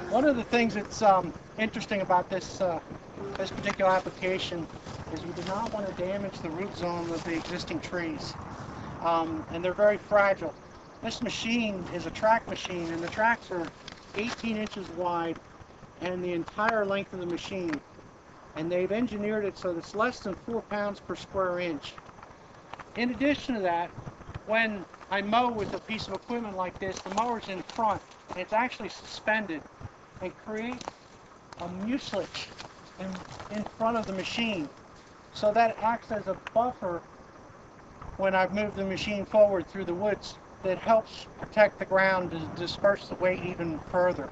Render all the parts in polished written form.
One of the things that's interesting about this this particular application is we do not want to damage the root zone of the existing trees, and they're very fragile. This machine is a track machine, and the tracks are 18 inches wide and the entire length of the machine, and they've engineered it so that it's less than 4 pounds per square inch. In addition to that, when I mow with a piece of equipment like this, the mower's in front, and it's actually suspended and creates a mucilage in front of the machine. So that acts as a buffer when I've moved the machine forward through the woods that helps protect the ground to disperse the weight even further.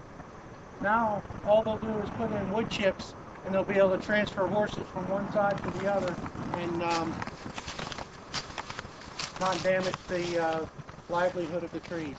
Now all they'll do is put in wood chips, and they'll be able to transfer horses from one side to the other and not damage the livelihood of the trees.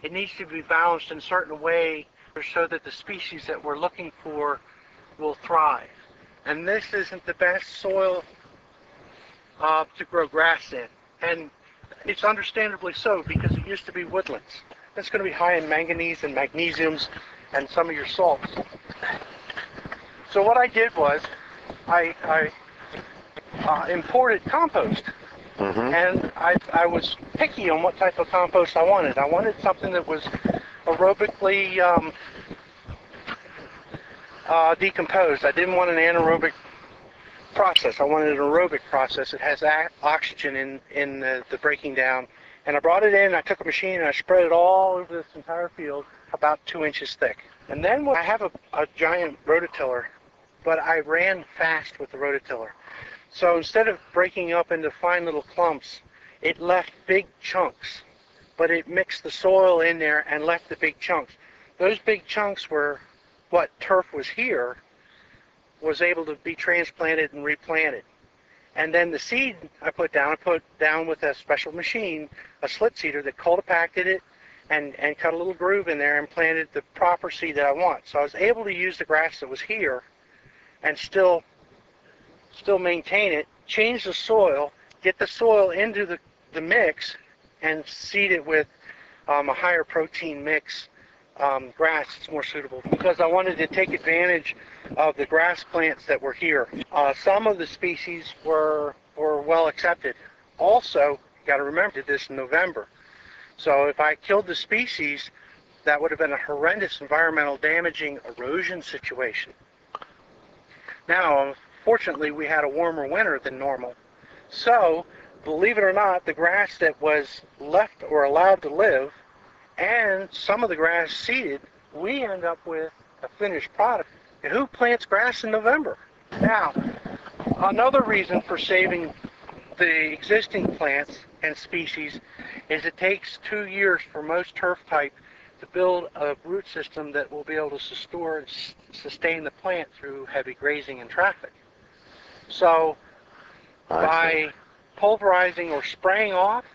It needs to be balanced in a certain way so that the species that we're looking for will thrive. And this isn't the best soil to grow grass in. And it's understandably so, because it used to be woodlands. It's going to be high in manganese and magnesiums and some of your salts. So what I did was I imported compost. And I was picky on what type of compost I wanted. I wanted something that was aerobically decomposed. I didn't want an anaerobic process. I wanted an aerobic process. It has oxygen in the breaking down. And I brought it in, I took a machine, and I spread it all over this entire field, about 2 inches thick. And then I have a giant rototiller, but I ran fast with the rototiller. So instead of breaking up into fine little clumps, it left big chunks, but it mixed the soil in there and left the big chunks. Those big chunks were what turf was here, was able to be transplanted and replanted. And then the seed I put down with a special machine, a slit seeder that cultipacted it and cut a little groove in there and planted the proper seed that I want. So I was able to use the grass that was here and still maintain it, change the soil, get the soil into the mix, and seed it with a higher protein mix grass that's more suitable, because I wanted to take advantage of the grass plants that were here. Some of the species were well accepted. Also, you got to remember, I did this in November. So if I killed the species, that would have been a horrendous environmental damaging erosion situation. Now, fortunately, we had a warmer winter than normal. So, believe it or not, the grass that was left or allowed to live, and some of the grass seeded, we end up with a finished product. And who plants grass in November? Now, another reason for saving the existing plants and species is it takes 2 years for most turf type to build a root system that will be able to store and sustain the plant through heavy grazing and traffic. So by pulverizing or spraying off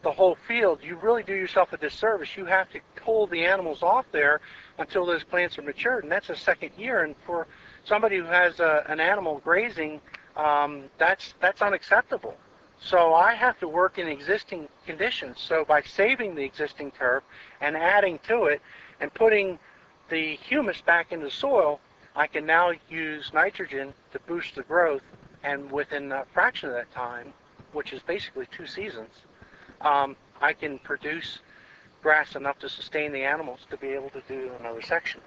the whole field, you really do yourself a disservice. You have to hold the animals off there until those plants are matured, and that's a second year. And for somebody who has an animal grazing, that's unacceptable. So I have to work in existing conditions. So by saving the existing turf and adding to it and putting the humus back into the soil, I can now use nitrogen to boost the growth, and within a fraction of that time, which is basically 2 seasons, I can produce grass enough to sustain the animals to be able to do another section.